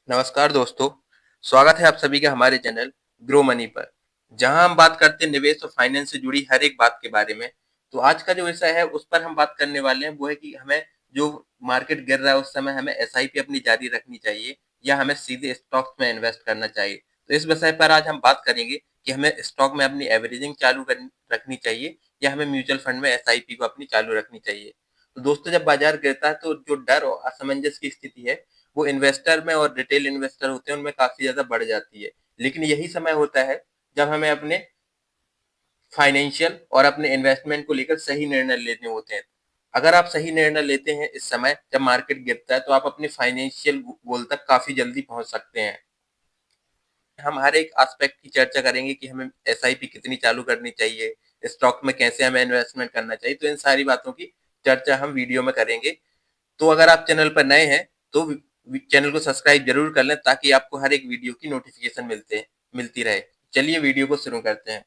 नमस्कार दोस्तों, स्वागत है आप सभी का हमारे चैनल ग्रो मनी पर, जहां हम बात करते हैं निवेश और फाइनेंस से जुड़ी हर एक बात के बारे में। तो आज का जो विषय है उस पर हम बात करने वाले हैं, वो है कि हमें जो मार्केट गिर रहा है उस समय हमें एसआईपी अपनी जारी रखनी चाहिए या हमें सीधे स्टॉक्स में इन्वेस्ट करना चाहिए। तो इस विषय पर आज हम बात करेंगे कि हमें स्टॉक में अपनी एवरेजिंग रखनी चाहिए या हमें म्यूचुअल फंड में एसआईपी को अपनी चालू रखनी चाहिए। तो दोस्तों, जब बाजार गिरता है तो जो डर और असमंजस की स्थिति है वो इन्वेस्टर में और रिटेल इन्वेस्टर होते हैं उनमें काफी ज्यादा बढ़ जाती है। लेकिन यही समय होता है जब हमें अपने फाइनेंशियल और अपने इन्वेस्टमेंट को लेकर सही निर्णय लेने होते हैं। अगर आप सही निर्णय लेते हैं इस समय जब मार्केट गिरता है तो आप अपने फाइनेंशियल गोल तक काफी जल्दी पहुंच सकते हैं। हम हर एक एस्पेक्ट की चर्चा करेंगे कि हमें एसआईपी कितनी चालू करनी चाहिए, स्टॉक में कैसे हमें इन्वेस्टमेंट करना चाहिए। तो इन सारी बातों की चर्चा हम वीडियो में करेंगे। तो अगर आप चैनल पर नए हैं तो चैनल को सब्सक्राइब जरूर कर लें ताकि आपको हर एक वीडियो की नोटिफिकेशन मिलती रहे। चलिए वीडियो को शुरू करते हैं।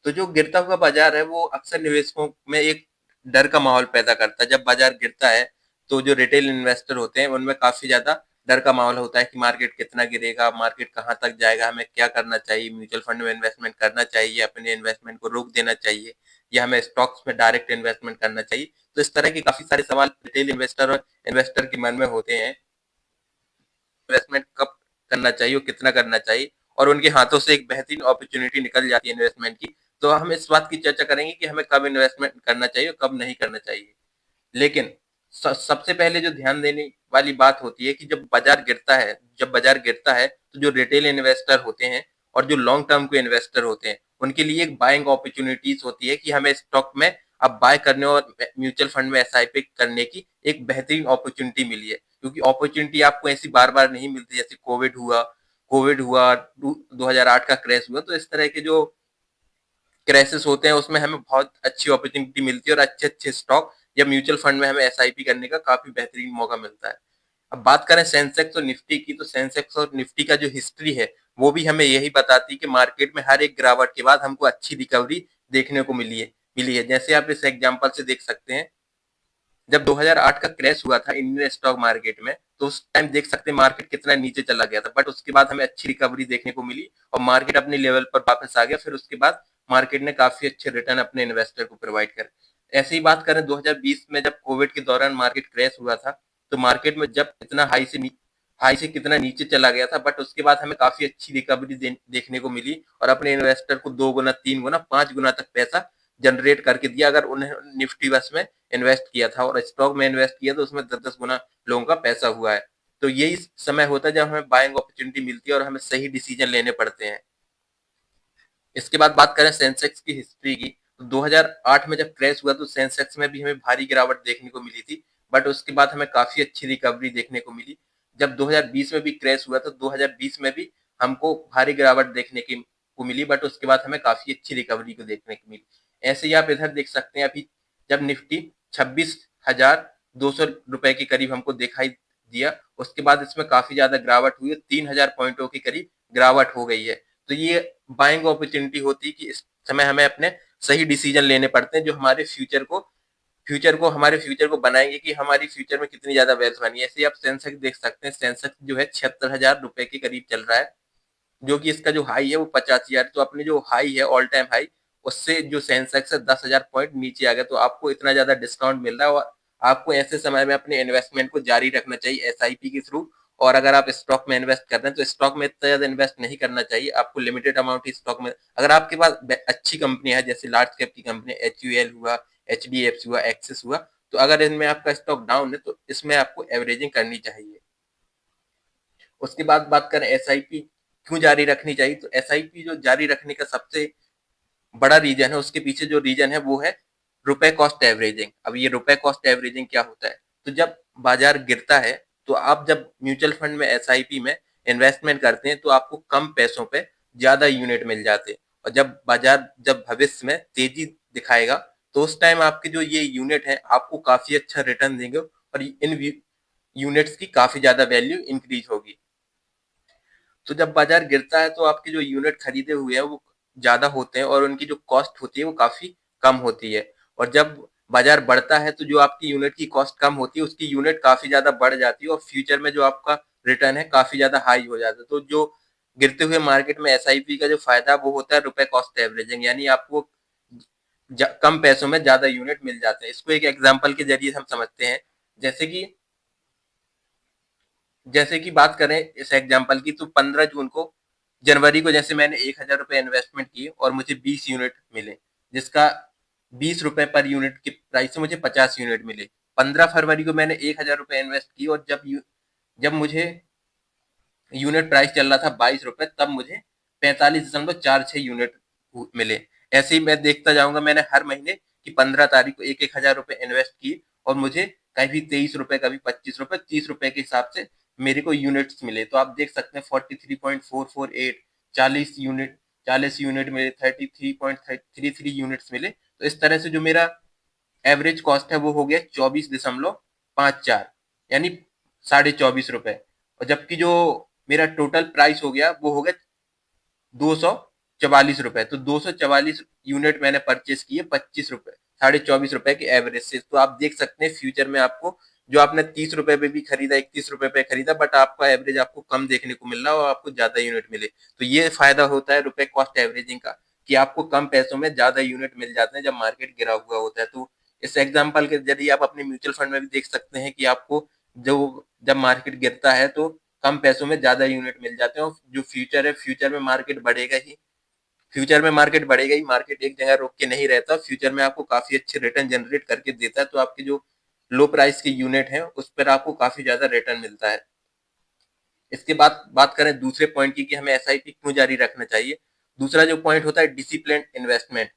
तो जो गिरता हुआ बाजार है वो अक्सर निवेशकों में एक डर का माहौल पैदा करता है। जब बाजार गिरता है तो जो रिटेल इन्वेस्टर होते हैं उनमें काफी ज्यादा डर का माहौल होता है कि मार्केट कितना गिरेगा, मार्केट कहाँ तक जाएगा, हमें क्या करना चाहिए, म्यूचुअल फंड में इन्वेस्टमेंट करना चाहिए, अपने इन्वेस्टमेंट को रोक देना चाहिए या हमें स्टॉक्स में डायरेक्ट इन्वेस्टमेंट करना चाहिए। तो इस तरह के काफी सारे सवाल रिटेल इन्वेस्टर और इन्वेस्टर के मन में होते हैं। इन्वेस्टमेंट कब करना चाहिए और कितना करना चाहिए, और उनके हाथों से एक बेहतरीन अपॉर्चुनिटी निकल जाती है इन्वेस्टमेंट की। तो हम इस बात की चर्चा करेंगे कि हमें कब इन्वेस्टमेंट करना चाहिए और कब नहीं करना चाहिए। लेकिन सबसे पहले जो ध्यान देने वाली बात होती है कि जब बाजार गिरता है तो जो रिटेल इन्वेस्टर होते हैं और जो लॉन्ग टर्म के इन्वेस्टर होते हैं उनके लिए एक बाइंग अपॉर्चुनिटीज होती है कि हमें स्टॉक में अब बाय करने और म्यूचुअल फंड में एसआईपी करने की एक बेहतरीन अपॉर्चुनिटी मिली है। क्योंकि अपॉर्चुनिटी आपको ऐसी बार बार नहीं मिलती, जैसे कोविड हुआ 2008 का क्रैश हुआ। तो इस तरह के जो क्रैशेस होते हैं उसमें हमें बहुत अच्छी अपॉर्चुनिटी मिलती है और अच्छे अच्छे स्टॉक या म्यूचुअल फंड में हमें एसआईपी करने का काफी बेहतरीन मौका मिलता है। अब बात करें सेंसेक्स और निफ्टी की, तो सेंसेक्स और निफ्टी का जो हिस्ट्री है वो भी हमें यही बताती है कि मार्केट में हर एक गिरावट के बाद हमको अच्छी रिकवरी देखने को मिली है। जैसे आप इस एग्जांपल से देख सकते हैं, जब 2008 का क्रैश हुआ था इंडियन स्टॉक मार्केट में तो उस टाइम देख सकते हैं मार्केट कितना नीचे चला गया था, बट उसके बाद हमें अच्छी रिकवरी देखने को मिली और मार्केट अपने लेवल पर वापस आ गया। फिर उसके बाद मार्केट ने काफी अच्छे रिटर्न अपने इन्वेस्टर को प्रोवाइड कर। ऐसे ही बात करें 2020 में जब कोविड के दौरान मार्केट क्रैश हुआ था तो मार्केट में जब इतना हाई से कितना नीचे चला गया था, बट उसके बाद हमें काफी अच्छी रिकवरी देखने को मिली और अपने इन्वेस्टर को 2 गुना, 3 गुना, 5 गुना तक पैसा जनरेट करके दिया। अगर उन्हें निफ्टी बस में इन्वेस्ट किया था और स्टॉक में इन्वेस्ट किया तो उसमें 10-10 गुना लोगों का पैसा हुआ है। तो यही समय होता है जब हमें बाइंग अपॉर्चुनिटी मिलती है और हमें सही डिसीजन लेने पड़ते हैं। इसके बाद बात करें सेंसेक्स की हिस्ट्री की, तो 2008 में जब क्रैश हुआ तो सेंसेक्स में भी हमें भारी गिरावट देखने को मिली थी, बट उसके बाद हमें काफी अच्छी रिकवरी देखने को मिली। जब 2020 में भी क्रैश हुआ तो 2020 में भी हमको भारी गिरावट देखने की को मिली, बट उसके बाद हमें काफी अच्छी रिकवरी को देखने को मिली। ऐसे ही आप इधर देख सकते हैं, अभी जब निफ्टी 26,200 रुपए के करीब हमको दिखाई दिया, उसके बाद इसमें काफी ज्यादा गिरावट हुई, 3,000 पॉइंटों के करीब गिरावट हो गई है। तो ये बाइंग अपॉर्चुनिटी होती है कि इस समय हमें अपने सही डिसीजन लेने पड़ते हैं जो हमारे फ्यूचर को बनाएंगे कि हमारी फ्यूचर में कितनी ज्यादा वेल्थ बनी है। ऐसे ही आप सेंसेक्स देख सकते हैं, सेंसेक्स जो है 76,000 रुपए के करीब चल रहा है, जो कि इसका जो हाई है वो 50,000। तो अपने जो हाई है ऑल टाइम हाई उससे जो सेंसेक्स है 10,000 पॉइंट नीचे आ गया। तो आपको इतना ज्यादा डिस्काउंट मिल रहा है और आपको ऐसे समय में अपने इन्वेस्टमेंट को जारी रखना चाहिए एसआईपी के थ्रू। और अगर आप स्टॉक में इन्वेस्ट कर रहे हैं तो स्टॉक में इतना ज्यादा इन्वेस्ट नहीं करना चाहिए, आपको लिमिटेड अमाउंट ही स्टॉक में। अगर आपके पास अच्छी कंपनी है, जैसे लार्ज कैप की कंपनी एचयूएल हुआ, एचडीएफसी हुआ, एक्सिस हुआ, तो अगर इनमें आपका स्टॉक डाउन है तो इसमें आपको एवरेजिंग करनी चाहिए। उसके बाद बात करें एसआईपी क्यों जारी रखनी चाहिए, तो एसआईपी जो जारी रखने का सबसे बड़ा रीजन है, उसके पीछे जो रीजन है वो है रुपए कॉस्ट एवरेजिंग। अब ये रुपए कॉस्ट एवरेजिंग क्या होता है, तो जब बाजार गिरता है तो आप जब म्यूचुअल फंड में एसआईपी में इन्वेस्टमेंट करते हैं तो आपको कम पैसों पे ज्यादा यूनिट मिल जाते हैं। और जब भविष्य में तेजी दिखाएगा तो उस टाइम आपके जो ये यूनिट है आपको काफी अच्छा रिटर्न देंगे और इन यूनिट्स की काफी ज्यादा वैल्यू इंक्रीज होगी। तो जब बाजार गिरता है तो आपके जो यूनिट खरीदे हुए हैं वो ज्यादा होते हैं और उनकी जो कॉस्ट होती है वो काफी कम होती है। और जब बाजार बढ़ता है तो जो आपकी यूनिट की कॉस्ट कम होती है उसकी यूनिट काफी ज्यादा बढ़ जाती है और फ्यूचर में जो आपका रिटर्न है काफी ज्यादा हाई हो जाता है। तो जो गिरते हुए मार्केट में एसआईपी का जो फायदा है वो होता है रुपए कॉस्ट एवरेजिंग, यानी आपको कम पैसों में ज्यादा यूनिट मिल जाते हैं। इसको एक एग्जांपल के जरिए हम समझते हैं। जैसे कि जैसे कि बात करें इस एग्जांपल की, तो 15 जून को जनवरी को जैसे मैंने 1,000 रुपए इन्वेस्टमेंट की और मुझे 20 यूनिट मिले, जिसका 20 रुपए पर यूनिट की प्राइस से मुझे 50 यूनिट मिले। 15 फरवरी को मैंने 1,000 रुपए इन्वेस्ट की और जब मुझे यूनिट प्राइस चल रहा था 22 रुपए, तब मुझे 45.46 यूनिट मिले। ऐसे ही मैं देखता जाऊंगा, मैंने हर महीने की 15 तारीख को 1,000 रुपए इन्वेस्ट की और मुझे कभी 23 रुपए, कभी 25 रुपए, 30 रुपए के हिसाब से मेरे को यूनिट्स मिले। तो आप देख सकते हैं 43.448, 40 यूनिट, 40 यूनिट मिले, 33.33 यूनिट्स मिले। तो इस तरह से जो मेरा एवरेज कॉस्ट है वो हो गया 24.54, यानी 24.5 रुपए। और जबकि जो मेरा टोटल प्राइस हो गया वो हो गया 244 रुपए। तो 244 यूनिट मैंने परचेस किए 25 रुपए, 24.5 रुपए के एवरेज से। तो आप देख सकते हैं फ्यूचर में आपको जो आपने 30 रुपए पे भी खरीदा, 31 रुपए पे खरीदा, बट आपका एवरेज आपको कम देखने को मिल रहा है और आपको ज्यादा यूनिट मिले। तो ये फायदा होता है रुपए कॉस्ट एवरेजिंग का, कि आपको कम पैसों में ज्यादा यूनिट मिल जाते हैं जब मार्केट गिरा हुआ होता है। तो इस एग्जाम्पल के जरिए आप अपने म्यूचुअल फंड में भी देख सकते हैं कि आपको जो जब मार्केट गिरता है तो कम पैसों में ज्यादा यूनिट मिल जाते हैं। और जो फ्यूचर है, फ्यूचर में मार्केट बढ़ेगा ही, मार्केट एक जगह रोक के नहीं रहता। फ्यूचर में आपको काफी अच्छे रिटर्न जनरेट करके देता है। तो आपके जो लो प्राइस के यूनिट है उस पर आपको काफी ज्यादा रिटर्न मिलता है। इसके बाद बात करें दूसरे पॉइंट की कि हमें एसआईपी क्यों जारी रखना चाहिए। दूसरा जो पॉइंट होता है डिसिप्लिन इन्वेस्टमेंट।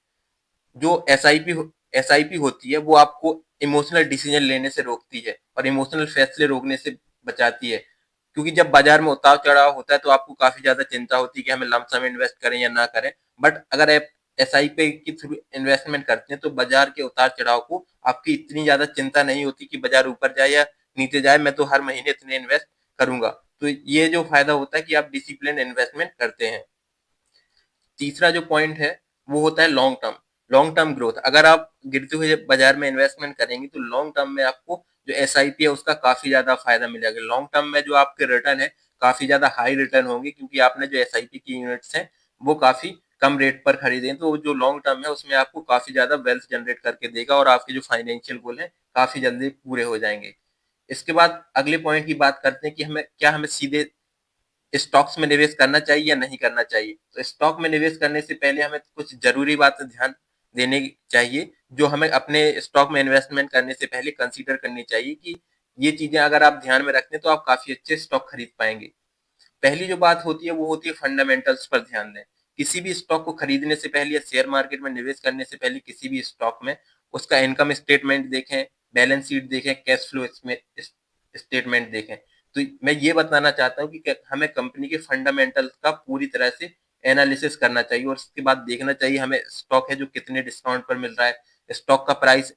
जो एसआईपी होती है वो आपको इमोशनल डिसीजन लेने से रोकती है और इमोशनल फैसले रोकने से बचाती है। क्योंकि जब बाजार में उतार चढ़ाव होता है तो आपको काफी ज्यादा चिंता होती है कि हमें लमसम इन्वेस्ट करें या ना करें। बट अगर आप एसआईपी के थ्रू इन्वेस्टमेंट करते हैं तो बाजार के उतार चढ़ाव को आपकी इतनी ज्यादा चिंता नहीं होती कि बाजार ऊपर जाए या नीचे जाए, मैं तो हर महीने इतने इन्वेस्ट करूंगा। तो ये जो फायदा होता है कि आप डिसिप्लिन इन्वेस्टमेंट करते हैं। तीसरा जो पॉइंट है वो होता है लॉन्ग टर्म ग्रोथ। अगर आप गिरते हुए बाजार में इन्वेस्टमेंट करेंगे तो लॉन्ग टर्म में आपको जो एसआईपी है उसका काफी ज्यादा फायदा मिलेगा। लॉन्ग टर्म में जो आपके रिटर्न है काफी ज्यादा हाई रिटर्न होंगे, क्योंकि आपने जो एसआईपी की यूनिट्स हैं वो काफी कम रेट पर खरीदे। तो जो लॉन्ग टर्म है उसमें आपको काफी ज्यादा वेल्थ जनरेट करके देगा और आपके जो फाइनेंशियल गोल है काफी जल्दी पूरे हो जाएंगे। इसके बाद अगले पॉइंट की बात करते हैं कि हमें सीधे स्टॉक्स में निवेश करना चाहिए या नहीं करना चाहिए। तो स्टॉक में निवेश करने से पहले हमें कुछ जरूरी बातें ध्यान देने चाहिए, जो हमें अपने स्टॉक में इन्वेस्टमेंट करने से पहले कंसीडर करनी चाहिए। कि ये चीजें अगर आप ध्यान में रखते हैं तो आप काफी अच्छे स्टॉक खरीद पाएंगे। पहली जो बात होती है वो होती है फंडामेंटल्स पर ध्यान दें। किसी भी स्टॉक को खरीदने से पहले या शेयर मार्केट में निवेश करने से पहले किसी भी स्टॉक में उसका इनकम स्टेटमेंट देखें, बैलेंस शीट देखें, कैश फ्लो स्टेटमेंट देखें। तो मैं ये बताना चाहता हूँ कि हमें कंपनी के फंडामेंटल्स का पूरी तरह से एनालिसिस करना चाहिए और उसके बाद देखना चाहिए हमें स्टॉक है जो कितने डिस्काउंट पर मिल रहा है, स्टॉक का प्राइस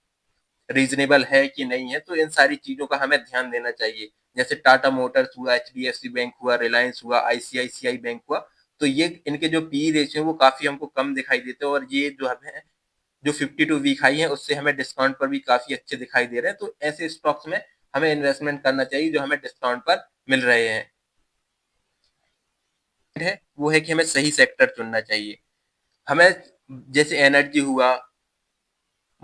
रीजनेबल है कि नहीं है। तो इन सारी चीजों का हमें ध्यान देना चाहिए। जैसे टाटा मोटर्स हुआ, एचडीएफसी बैंक हुआ, रिलायंस हुआ, आईसीआईसीआई बैंक हुआ, तो ये इनके जो पी रेशियो वो काफी हमको कम दिखाई देते हैं और ये जो हमें जो 52 वीक हाई है उससे हमें डिस्काउंट पर भी काफी अच्छे दिखाई दे रहे हैं। तो ऐसे स्टॉक्स में हमें इन्वेस्टमेंट करना चाहिए जो हमें डिस्काउंट पर मिल रहे हैं। है वो है कि हमें सही सेक्टर चुनना चाहिए। हमें जैसे एनर्जी हुआ,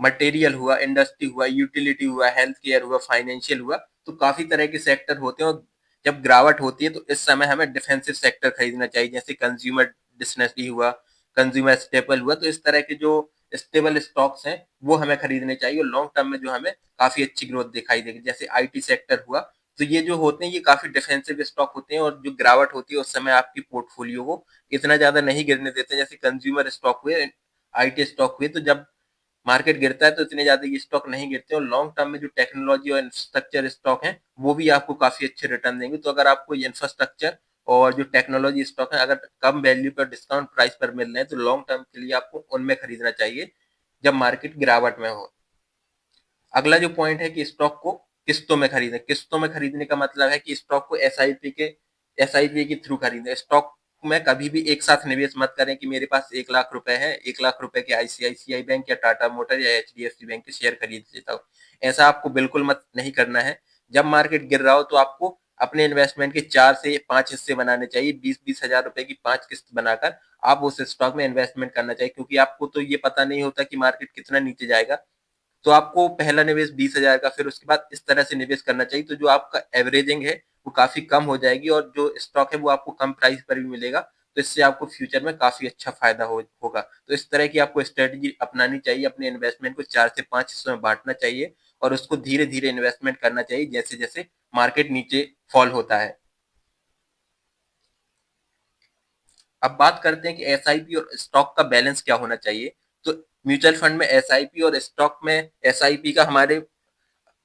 मटेरियल हुआ, इंडस्ट्री हुआ, यूटिलिटी हुआ, हेल्थ केयर हुआ, फाइनेंशियल हुआ, तो काफी तरह के सेक्टर होते हैं। और जब गिरावट होती है तो इस समय हमें डिफेंसिव सेक्टर खरीदना चाहिए, जैसे कंज्यूमर डिस्क्रिशनरी हुआ, कंज्यूमर स्टेपल हुआ। तो इस तरह के जो स्टेबल स्टॉक्स हैं वो हमें खरीदने चाहिए और लॉन्ग टर्म में जो हमें काफी अच्छी ग्रोथ दिखाई देगी। जैसे आईटी सेक्टर हुआ, तो ये जो होते हैं ये काफी डिफेंसिव स्टॉक होते हैं और जो गिरावट होती है उस समय आपकी पोर्टफोलियो को इतना ज्यादा नहीं गिरने देते। जैसे कंज्यूमर स्टॉक हुए, आईटी स्टॉक हुए, तो जब मार्केट गिरता है तो इतने ज्यादा ये स्टॉक नहीं गिरते। और लॉन्ग टर्म में जो टेक्नोलॉजी और इंफ्रास्ट्रक्चर स्टॉक हैं वो भी आपको काफी अच्छे रिटर्न देंगे। तो अगर आपको ये इंफ्रास्ट्रक्चर और जो टेक्नोलॉजी स्टॉक है अगर कम वैल्यू पर डिस्काउंट प्राइस पर मिल रहे हैं तो लॉन्ग टर्म के लिए आपको उनमें खरीदना चाहिए जब मार्केट गिरावट में हो। अगला जो पॉइंट है कि स्टॉक को किस्तों में खरीदें। किस्तों में खरीदने का मतलब है कि स्टॉक को एसआईपी के थ्रू खरीदें। स्टॉक में कभी भी एक साथ निवेश मत करें कि मेरे पास 1 लाख रुपए है, 1 लाख रुपए के आईसीआईसीआई बैंक या टाटा मोटर या एचडीएफसी बैंक के शेयर खरीद लेता हूँ। ऐसा आपको बिल्कुल मत नहीं करना है। जब मार्केट गिर रहा हो तो आपको अपने इन्वेस्टमेंट के 4 से 5 हिस्से बनाने चाहिए। 20-20 हजार रुपए की 5 किस्त बनाकर आप उस स्टॉक में इन्वेस्टमेंट करना चाहिए, क्योंकि आपको तो ये पता नहीं होता कि मार्केट कितना नीचे जाएगा। तो आपको पहला निवेश 20,000 का, फिर उसके बाद इस तरह से निवेश करना चाहिए, तो जो आपका एवरेजिंग है वो काफी कम हो जाएगी और जो स्टॉक है वो आपको कम प्राइस पर भी मिलेगा। तो इससे आपको फ्यूचर में काफी अच्छा फायदा होगा। तो इस तरह की आपको स्ट्रेटेजी अपनानी चाहिए। अपने इन्वेस्टमेंट को 4 से 5 हिस्सों में बांटना चाहिए और उसको धीरे धीरे इन्वेस्टमेंट करना चाहिए जैसे जैसे मार्केट नीचे फॉल होता है। अब बात करते हैं कि एसआईपी और स्टॉक का बैलेंस क्या होना चाहिए। तो म्यूचुअल फंड में एसआईपी और स्टॉक में एसआईपी का हमारे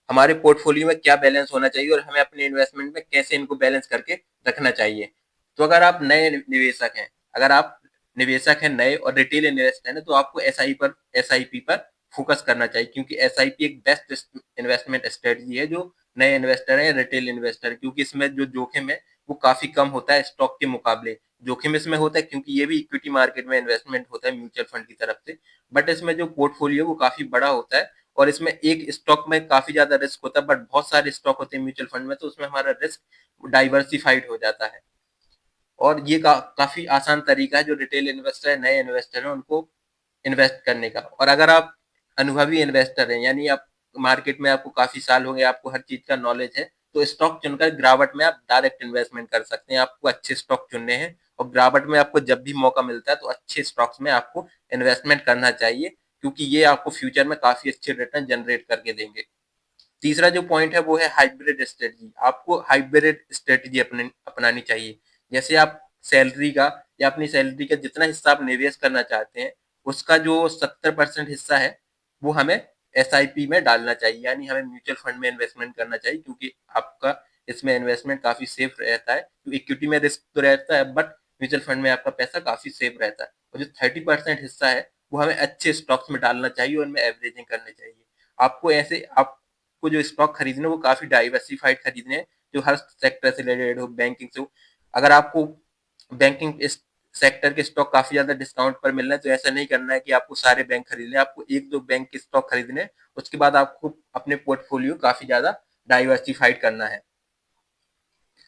हमारे पोर्टफोलियो में क्या बैलेंस होना चाहिए और हमें अपने इन्वेस्टमेंट में कैसे इनको बैलेंस करके रखना चाहिए। तो अगर आप नए निवेशक हैं, अगर आप निवेशक हैं नए और रिटेल इन्वेस्टर हैं, तो आपको एसआईपी पर फोकस करना चाहिए, क्योंकि एसआईपी एक बेस्ट इन्वेस्टमेंट स्ट्रेटजी है जो नए इन्वेस्टर है, रिटेल इन्वेस्टर, क्योंकि इसमें जो जोखिम है वो काफी कम होता है स्टॉक के मुकाबले। जोखिम इसमें होता है क्योंकि ये भी इक्विटी मार्केट में इन्वेस्टमेंट होता है म्यूचुअल फंड की तरफ से, बट इसमें जो पोर्टफोलियो वो काफी बड़ा होता है और इसमें एक स्टॉक में काफी ज्यादा रिस्क होता है, बट बहुत सारे स्टॉक होते हैं म्यूचुअल फंड में, तो उसमें हमारा रिस्क डाइवर्सिफाइड हो जाता है। और ये काफी आसान तरीका है जो रिटेल इन्वेस्टर है, नए इन्वेस्टर हैं, उनको इन्वेस्ट करने का। और अगर आप अनुभवी इन्वेस्टर हैं, यानी आप मार्केट में आपको काफी साल हो गए, आपको हर चीज का नॉलेज है, तो स्टॉक चुनकर गिरावट में आप डायरेक्ट इन्वेस्टमेंट कर सकते हैं। आपको अच्छे स्टॉक चुनने हैं और गिरावट में आपको जब भी मौका मिलता है तो अच्छे स्टॉक्स में आपको इन्वेस्टमेंट करना चाहिए, क्योंकि ये आपको फ्यूचर में काफी अच्छे रिटर्न जनरेट करके देंगे। तीसरा जो पॉइंट है वो है हाइब्रिड स्ट्रेटजी। आपको हाइब्रिड स्ट्रेटजी अपनानी चाहिए। जैसे आप सैलरी का या अपनी सैलरी का जितना हिस्सा आप निवेश करना चाहते हैं, उसका जो 70% हिस्सा है वो हमें एसआईपी में डालना चाहिए, यानी हमें म्यूचुअल फंड में इन्वेस्टमेंट करना चाहिए, क्योंकि आपका इसमें इन्वेस्टमेंट काफी सेफ रहता है। इक्विटी में रिस्क तो रहता है, बट म्यूचुअल फंड में आपका पैसा काफी सेफ रहता है। और जो 30% हिस्सा है वो हमें अच्छे स्टॉक्स में डालना चाहिए और उनमें एवरेजिंग करनी चाहिए। आपको ऐसे आप को जो स्टॉक खरीदने वो काफी डाइवर्सिफाइड खरीदने हैं, जो हर सेक्टर से रिलेटेड हो, बैंकिंग से हो। अगर आपको बैंकिंग सेक्टर के स्टॉक काफी ज्यादा डिस्काउंट पर मिल रहे हैं, तो ऐसा नहीं करना है कि आपको सारे बैंक खरीदने, आपको एक दो बैंक के स्टॉक खरीदने, उसके बाद आपको अपने पोर्टफोलियो काफी ज्यादा डाइवर्सिफाइड करना है।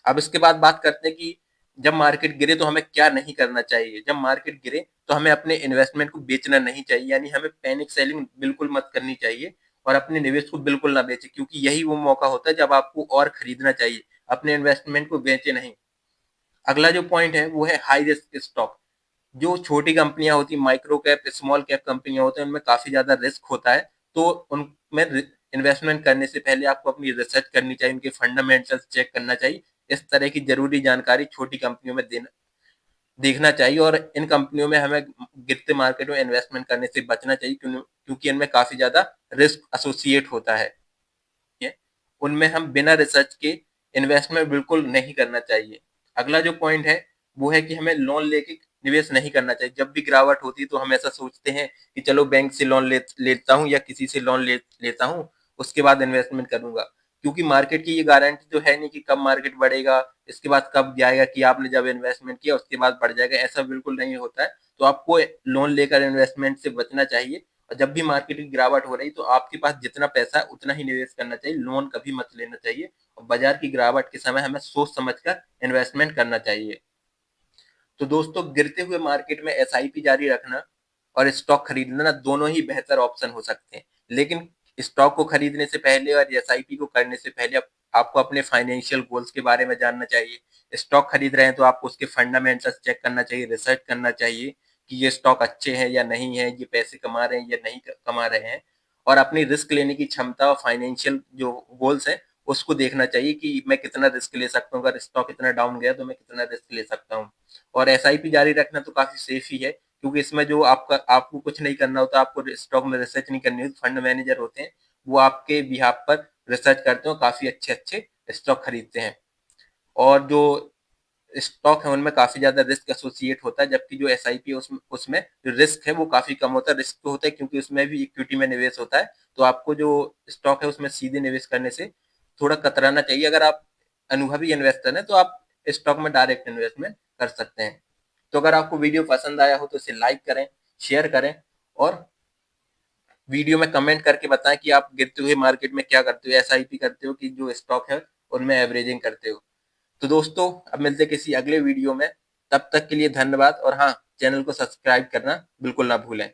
अब इसके बाद बात करते हैं कि जब मार्केट गिरे तो हमें क्या नहीं करना चाहिए। जब मार्केट गिरे तो हमें अपने इन्वेस्टमेंट को बेचना नहीं चाहिए, यानी हमें पैनिक सेलिंग बिल्कुल मत करनी चाहिए और अपने निवेश को बिल्कुल ना बेचें, क्योंकि यही वो मौका होता है जब आपको और खरीदना चाहिए। अपने इन्वेस्टमेंट को बेचे नहीं। अगला जो पॉइंट है वो है हाई रिस्क स्टॉक। जो छोटी कंपनियां होती, माइक्रो कैप स्मॉल कैप कंपनियां होती हैं, उनमें काफी ज्यादा रिस्क होता है, तो उनमें इन्वेस्टमेंट करने से पहले आपको अपनी रिसर्च करनी चाहिए, उनके फंडामेंटल्स चेक करना चाहिए। इस तरह की जरूरी जानकारी छोटी कंपनियों में देना देखना चाहिए और इन कंपनियों में हमें गिरते मार्केट में इन्वेस्टमेंट करने से बचना चाहिए, क्योंकि इनमें काफी ज्यादा रिस्क एसोसिएट होता है। उनमें हम बिना रिसर्च के इन्वेस्टमेंट बिल्कुल नहीं करना चाहिए। अगला जो पॉइंट है वो है कि हमें लोन लेके निवेश नहीं करना चाहिए। जब भी गिरावट होती है तो हम ऐसा सोचते हैं कि चलो बैंक से लोन लेता हूँ या किसी से लोन लेता हूँ, उसके बाद इन्वेस्टमेंट करूंगा, क्योंकि मार्केट की ये गारंटी तो है नहीं कि कब मार्केट बढ़ेगा, इसके बाद कब जाएगा, कि आपने जब इन्वेस्टमेंट किया उसके बाद बढ़ जाएगा, ऐसा बिल्कुल नहीं होता है। तो आपको लोन लेकर इन्वेस्टमेंट से बचना चाहिए और जब भी मार्केट की गिरावट हो रही तो आपके पास जितना पैसा है उतना ही निवेश करना चाहिए, लोन कभी मत लेना चाहिए। और बाजार की गिरावट के समय हमें सोच समझ कर इन्वेस्टमेंट करना चाहिए। तो दोस्तों, गिरते हुए मार्केट में एसआईपी जारी रखना और स्टॉक खरीदना दोनों ही बेहतर ऑप्शन हो सकते हैं, लेकिन स्टॉक को खरीदने से पहले और एसआईपी को करने से पहले आपको अपने फाइनेंशियल गोल्स के बारे में जानना चाहिए। स्टॉक खरीद रहे हैं तो आपको उसके फंडामेंटल्स चेक करना चाहिए, रिसर्च करना चाहिए कि ये स्टॉक अच्छे हैं या नहीं है, ये पैसे कमा रहे हैं या नहीं कमा रहे हैं, और अपनी रिस्क लेने की क्षमता और फाइनेंशियल जो गोल्स है उसको देखना चाहिए कि मैं कितना रिस्क ले सकता हूँ। अगर स्टॉक इतना डाउन गया तो मैं कितना रिस्क ले सकता हूँ। और एसआईपी जारी रखना तो काफी सेफ ही है, क्योंकि इसमें जो आपको कुछ नहीं करना होता, आपको स्टॉक में रिसर्च नहीं करनी होती, फंड मैनेजर होते हैं वो आपके बिहाफ पर रिसर्च करते हो, काफी अच्छे अच्छे स्टॉक खरीदते हैं। और जो स्टॉक है उनमें काफी ज्यादा रिस्क एसोसिएट होता है, जबकि जो एसआईपी है उसमें उसमें जो रिस्क है वो काफी कम होता है। रिस्क तो होता है क्योंकि उसमें भी इक्विटी में निवेश होता है, तो आपको जो स्टॉक है उसमें सीधे निवेश करने से थोड़ा कतराना चाहिए। अगर आप अनुभवी इन्वेस्टर हैं तो आप स्टॉक में डायरेक्ट इन्वेस्टमेंट कर सकते हैं। तो अगर आपको वीडियो पसंद आया हो तो इसे लाइक करें, शेयर करें और वीडियो में कमेंट करके बताएं कि आप गिरते हुए मार्केट में क्या करते हो, एसआईपी करते हो कि जो स्टॉक है उनमें एवरेजिंग करते हो। तो दोस्तों अब मिलते हैं किसी अगले वीडियो में, तब तक के लिए धन्यवाद और हाँ, चैनल को सब्सक्राइब करना बिल्कुल ना भूलें।